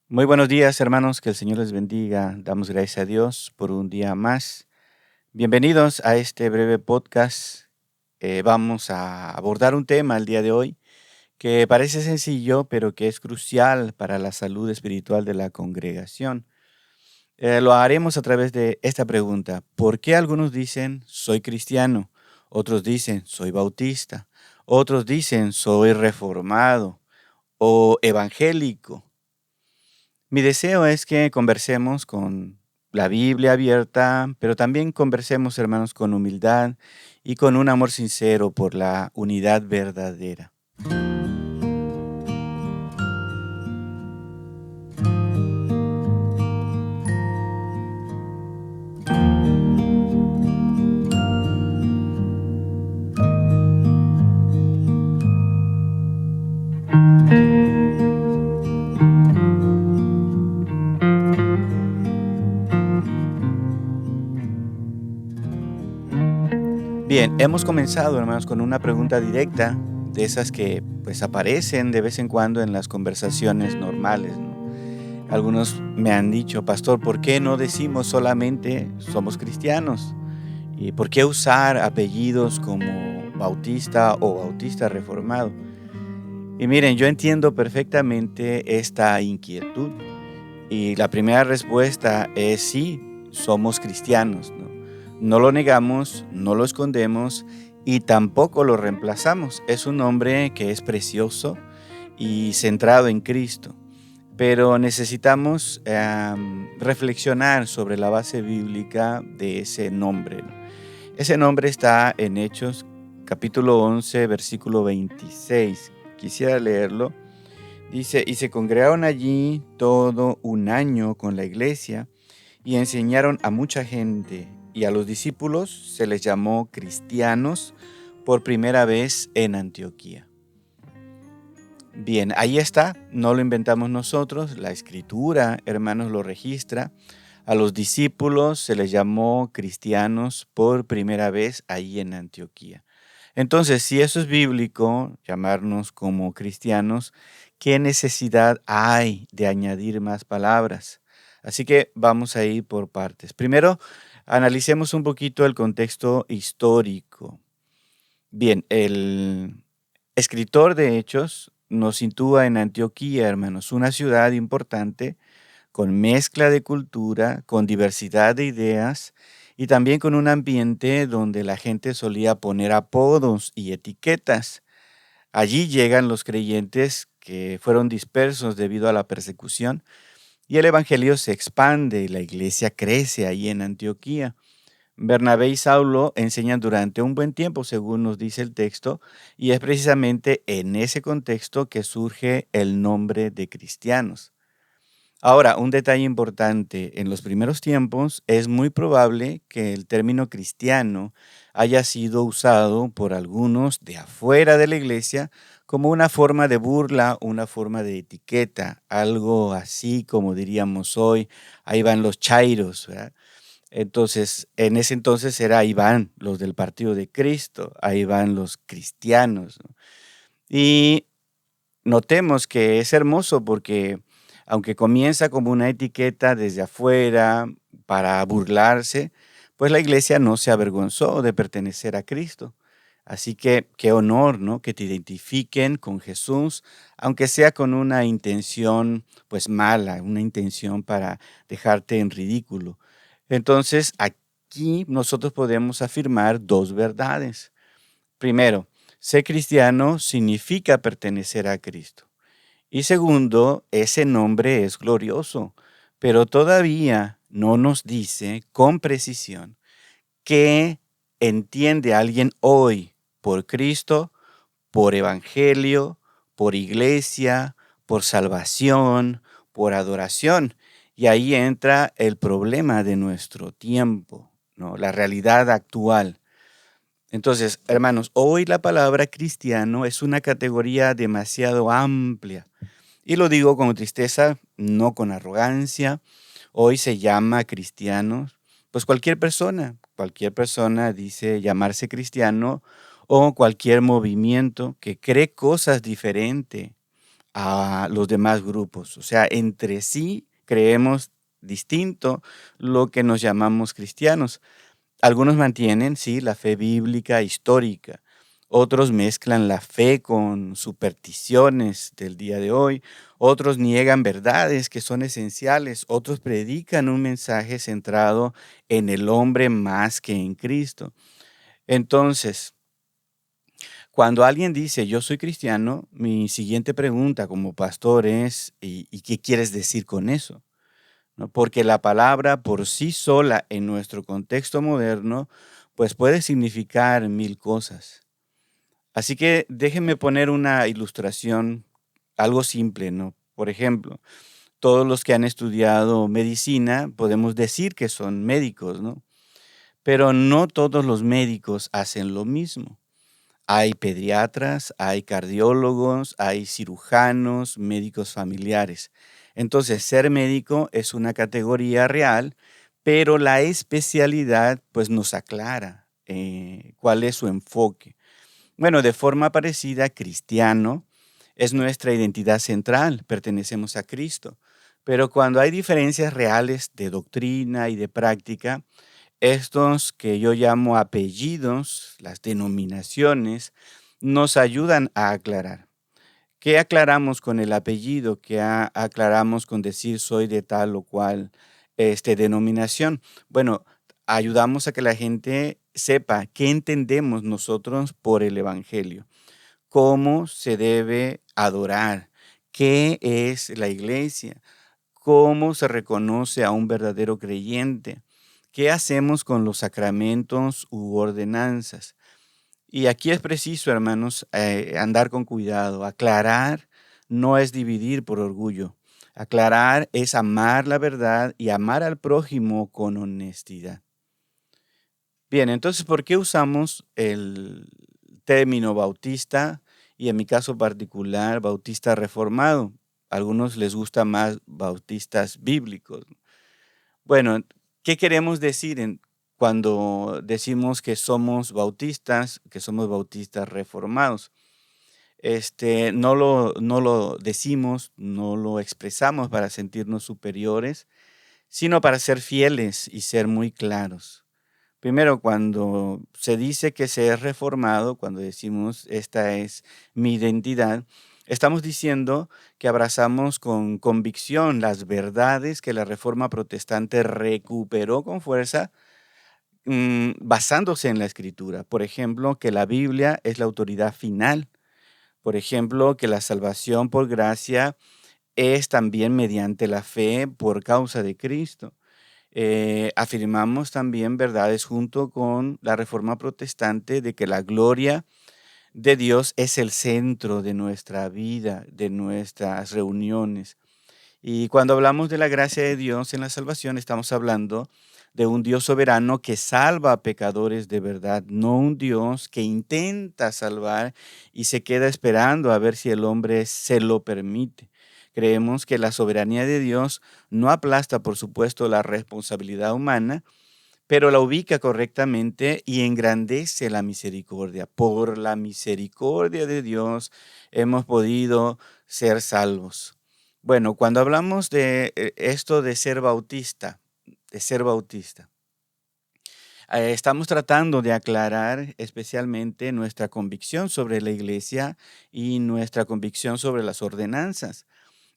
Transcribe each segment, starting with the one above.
Muy buenos días, hermanos, que el Señor les bendiga. Damos gracias a Dios por un día más. Bienvenidos a este breve podcast. Vamos a abordar un tema el día de hoy que parece sencillo, pero que es crucial para la salud espiritual de la congregación. Lo haremos a través de esta pregunta. ¿Por qué algunos dicen soy cristiano? Otros dicen soy bautista. Otros dicen soy reformado o evangélico. Mi deseo es que conversemos con la Biblia abierta, pero también conversemos, hermanos, con humildad y con un amor sincero por la unidad verdadera. Bien, hemos comenzado, hermanos, con una pregunta directa, de esas que pues aparecen de vez en cuando en las conversaciones normales, ¿no? Algunos me han dicho, pastor, ¿por qué no decimos solamente somos cristianos? ¿Y por qué usar apellidos como Bautista o Bautista Reformado? Y miren, yo entiendo perfectamente esta inquietud. Y la primera respuesta es sí, somos cristianos, ¿no? No lo negamos, no lo escondemos y tampoco lo reemplazamos. Es un nombre que es precioso y centrado en Cristo. Pero necesitamos reflexionar sobre la base bíblica de ese nombre, ¿no? Ese nombre está en Hechos capítulo 11, versículo 26. Quisiera leerlo. Dice, y se congregaron allí todo un año con la iglesia y enseñaron a mucha gente, y a los discípulos se les llamó cristianos por primera vez en Antioquía. Bien, ahí está, no lo inventamos nosotros, la escritura, hermanos, lo registra. A los discípulos se les llamó cristianos por primera vez ahí en Antioquía. Entonces, si eso es bíblico, llamarnos como cristianos, ¿qué necesidad hay de añadir más palabras? Así que vamos a ir por partes. Primero, analicemos un poquito el contexto histórico. Bien, el escritor de Hechos nos sitúa en Antioquía, hermanos, una ciudad importante con mezcla de cultura, con diversidad de ideas y también con un ambiente donde la gente solía poner apodos y etiquetas. Allí llegan los creyentes que fueron dispersos debido a la persecución y el evangelio se expande y la iglesia crece ahí en Antioquía. Bernabé y Saulo enseñan durante un buen tiempo, según nos dice el texto, y es precisamente en ese contexto que surge el nombre de cristianos. Ahora, un detalle importante, en los primeros tiempos es muy probable que el término cristiano haya sido usado por algunos de afuera de la iglesia como una forma de burla, una forma de etiqueta, algo así como diríamos hoy, ahí van los chairos, ¿verdad? Entonces, en ese entonces era ahí van los del partido de Cristo, ahí van los cristianos, ¿no? Y notemos que es hermoso porque aunque comienza como una etiqueta desde afuera para burlarse, pues la iglesia no se avergonzó de pertenecer a Cristo. Así que qué honor, ¿no? Que te identifiquen con Jesús, aunque sea con una intención pues mala, una intención para dejarte en ridículo. Entonces, aquí nosotros podemos afirmar dos verdades. Primero, ser cristiano significa pertenecer a Cristo. Y segundo, ese nombre es glorioso, pero todavía no nos dice con precisión qué entiende alguien hoy por Cristo, por evangelio, por iglesia, por salvación, por adoración. Y ahí entra el problema de nuestro tiempo, ¿no? La realidad actual. Entonces, hermanos, hoy la palabra cristiano es una categoría demasiado amplia. Y lo digo con tristeza, no con arrogancia. Hoy se llama cristianos, pues cualquier persona dice llamarse cristiano o cualquier movimiento que cree cosas diferentes a los demás grupos. O sea, entre sí creemos distinto lo que nos llamamos cristianos. Algunos mantienen, sí, la fe bíblica histórica. Otros mezclan la fe con supersticiones del día de hoy. Otros niegan verdades que son esenciales. Otros predican un mensaje centrado en el hombre más que en Cristo. Entonces, cuando alguien dice yo soy cristiano, mi siguiente pregunta como pastor es ¿y qué quieres decir con eso? ¿No? Porque la palabra por sí sola en nuestro contexto moderno, pues puede significar mil cosas. Así que déjenme poner una ilustración, algo simple, ¿no? Por ejemplo, todos los que han estudiado medicina podemos decir que son médicos, ¿no? Pero no todos los médicos hacen lo mismo. Hay pediatras, hay cardiólogos, hay cirujanos, médicos familiares. Entonces, ser médico es una categoría real, pero la especialidad pues nos aclara cuál es su enfoque. Bueno, de forma parecida, cristiano es nuestra identidad central, pertenecemos a Cristo. Pero cuando hay diferencias reales de doctrina y de práctica, estos que yo llamo apellidos, las denominaciones, nos ayudan a aclarar. ¿Qué aclaramos con el apellido? ¿Qué aclaramos con decir soy de tal o cual denominación? Bueno, ayudamos a que la gente sepa qué entendemos nosotros por el Evangelio, cómo se debe adorar, qué es la iglesia, cómo se reconoce a un verdadero creyente, qué hacemos con los sacramentos u ordenanzas. Y aquí es preciso, hermanos, andar con cuidado. Aclarar no es dividir por orgullo. Aclarar es amar la verdad y amar al prójimo con honestidad. Bien, entonces, ¿por qué usamos el término bautista y en mi caso particular, bautista reformado? A algunos les gusta más bautistas bíblicos. Bueno, ¿qué queremos decir cuando decimos que somos bautistas reformados? No lo decimos, no lo expresamos para sentirnos superiores, sino para ser fieles y ser muy claros. Primero, cuando se dice que se es reformado, cuando decimos esta es mi identidad, estamos diciendo que abrazamos con convicción las verdades que la Reforma Protestante recuperó con fuerza, basándose en la Escritura. Por ejemplo, que la Biblia es la autoridad final. Por ejemplo, que la salvación por gracia es también mediante la fe por causa de Cristo. Afirmamos también verdades junto con la Reforma Protestante de que la gloria de Dios es el centro de nuestra vida, de nuestras reuniones. Y cuando hablamos de la gracia de Dios en la salvación, estamos hablando de un Dios soberano que salva a pecadores de verdad, no un Dios que intenta salvar y se queda esperando a ver si el hombre se lo permite. Creemos que la soberanía de Dios no aplasta, por supuesto, la responsabilidad humana, pero la ubica correctamente y engrandece la misericordia. Por la misericordia de Dios hemos podido ser salvos. Bueno, cuando hablamos de esto de ser bautista, estamos tratando de aclarar especialmente nuestra convicción sobre la iglesia y nuestra convicción sobre las ordenanzas.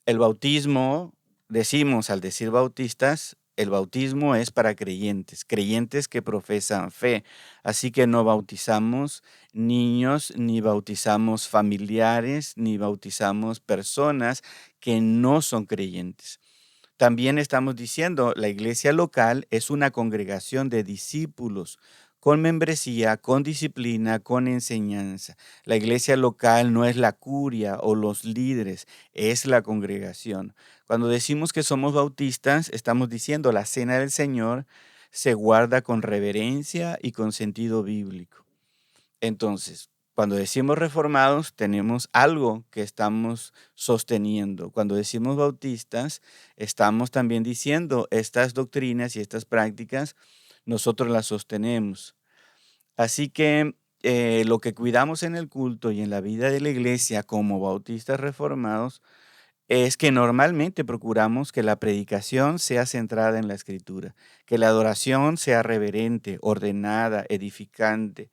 El bautismo, decimos al decir bautistas, el bautismo es para creyentes, creyentes que profesan fe. Así que no bautizamos niños, ni bautizamos familiares, ni bautizamos personas que no son creyentes. También estamos diciendo, la iglesia local es una congregación de discípulos con membresía, con disciplina, con enseñanza. La iglesia local no es la curia o los líderes, es la congregación. Cuando decimos que somos bautistas, estamos diciendo la cena del Señor se guarda con reverencia y con sentido bíblico. Entonces, cuando decimos reformados, tenemos algo que estamos sosteniendo. Cuando decimos bautistas, estamos también diciendo estas doctrinas y estas prácticas, nosotros las sostenemos. Así que lo que cuidamos en el culto y en la vida de la iglesia como bautistas reformados es que normalmente procuramos que la predicación sea centrada en la Escritura, que la adoración sea reverente, ordenada, edificante,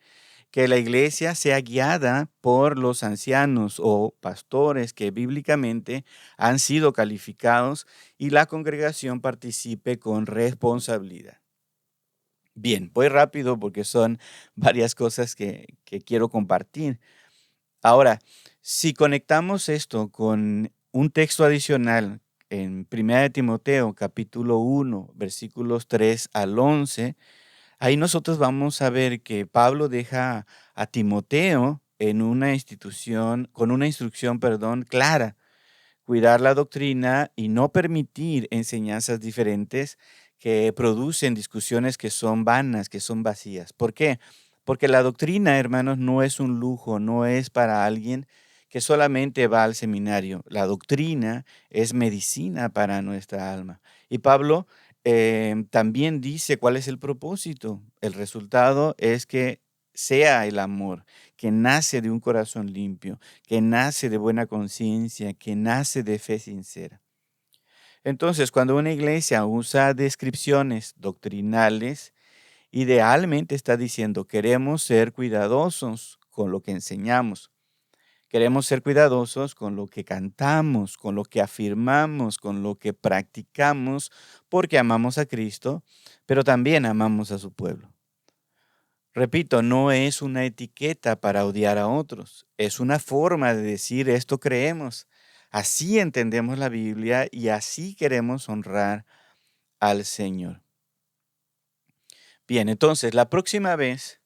que la iglesia sea guiada por los ancianos o pastores que bíblicamente han sido calificados y la congregación participe con responsabilidad. Bien, voy rápido porque son varias cosas que quiero compartir. Ahora, si conectamos esto con un texto adicional en 1 Timoteo capítulo 1, versículos 3 al 11, ahí nosotros vamos a ver que Pablo deja a Timoteo en una institución, con una instrucción, clara: cuidar la doctrina y no permitir enseñanzas diferentes que producen discusiones que son vanas, que son vacías. ¿Por qué? Porque la doctrina, hermanos, no es un lujo, no es para alguien que solamente va al seminario. La doctrina es medicina para nuestra alma. Y Pablo también dice cuál es el propósito. El resultado es que sea el amor, que nace de un corazón limpio, que nace de buena conciencia, que nace de fe sincera. Entonces, cuando una iglesia usa descripciones doctrinales, idealmente está diciendo: queremos ser cuidadosos con lo que enseñamos. Queremos ser cuidadosos con lo que cantamos, con lo que afirmamos, con lo que practicamos, porque amamos a Cristo, pero también amamos a su pueblo. Repito, no es una etiqueta para odiar a otros, es una forma de decir: esto creemos, así entendemos la Biblia y así queremos honrar al Señor. Bien, entonces, la próxima vez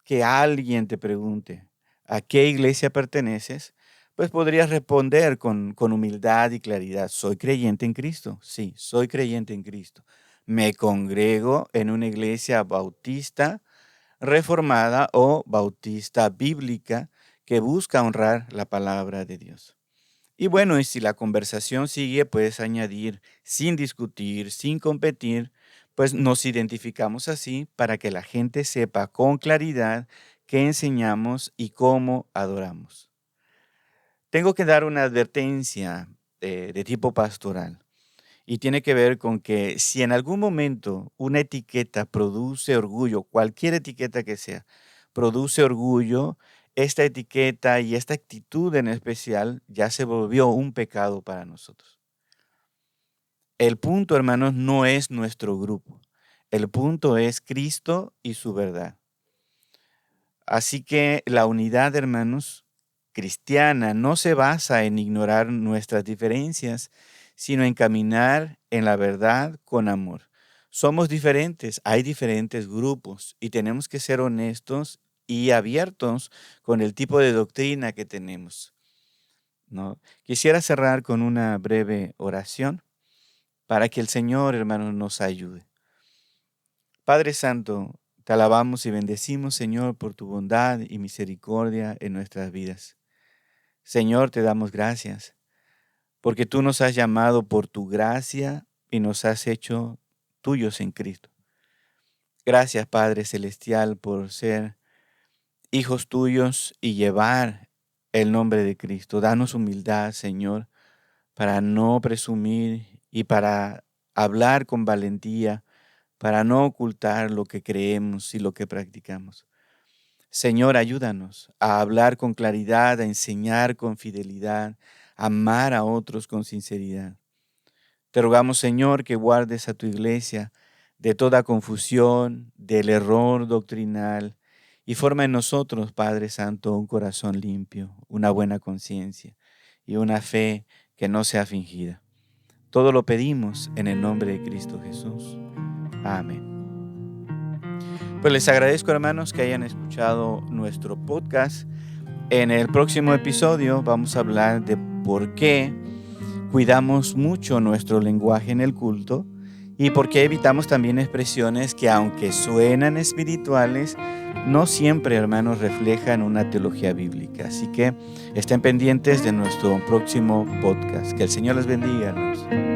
que alguien te pregunte a qué iglesia perteneces, pues podrías responder con humildad y claridad: soy creyente en Cristo. Sí, soy creyente en Cristo. Me congrego en una iglesia bautista, reformada o bautista bíblica que busca honrar la palabra de Dios. Y bueno, y si la conversación sigue, puedes añadir: sin discutir, sin competir, pues nos identificamos así para que la gente sepa con claridad qué enseñamos y cómo adoramos. Tengo que dar una advertencia de tipo pastoral. Y tiene que ver con que si en algún momento una etiqueta produce orgullo, cualquier etiqueta que sea, produce orgullo, esta etiqueta y esta actitud en especial ya se volvió un pecado para nosotros. El punto, hermanos, no es nuestro grupo. El punto es Cristo y su verdad. Así que la unidad, hermanos, cristiana no se basa en ignorar nuestras diferencias, sino en caminar en la verdad con amor. Somos diferentes, hay diferentes grupos y tenemos que ser honestos y abiertos con el tipo de doctrina que tenemos, ¿no? Quisiera cerrar con una breve oración para que el Señor, hermanos, nos ayude. Padre Santo, te alabamos y bendecimos, Señor, por tu bondad y misericordia en nuestras vidas. Señor, te damos gracias porque tú nos has llamado por tu gracia y nos has hecho tuyos en Cristo. Gracias, Padre Celestial, por ser hijos tuyos y llevar el nombre de Cristo. Danos humildad, Señor, para no presumir y para hablar con valentía, para no ocultar lo que creemos y lo que practicamos. Señor, ayúdanos a hablar con claridad, a enseñar con fidelidad, a amar a otros con sinceridad. Te rogamos, Señor, que guardes a tu iglesia de toda confusión, del error doctrinal y forma en nosotros, Padre Santo, un corazón limpio, una buena conciencia y una fe que no sea fingida. Todo lo pedimos en el nombre de Cristo Jesús. Amén. Pues les agradezco, hermanos, que hayan escuchado nuestro podcast. En el próximo episodio vamos a hablar de por qué cuidamos mucho nuestro lenguaje en el culto y por qué evitamos también expresiones que, aunque suenan espirituales, no siempre, hermanos, reflejan una teología bíblica. Así que estén pendientes de nuestro próximo podcast. Que el Señor les bendiga, hermanos.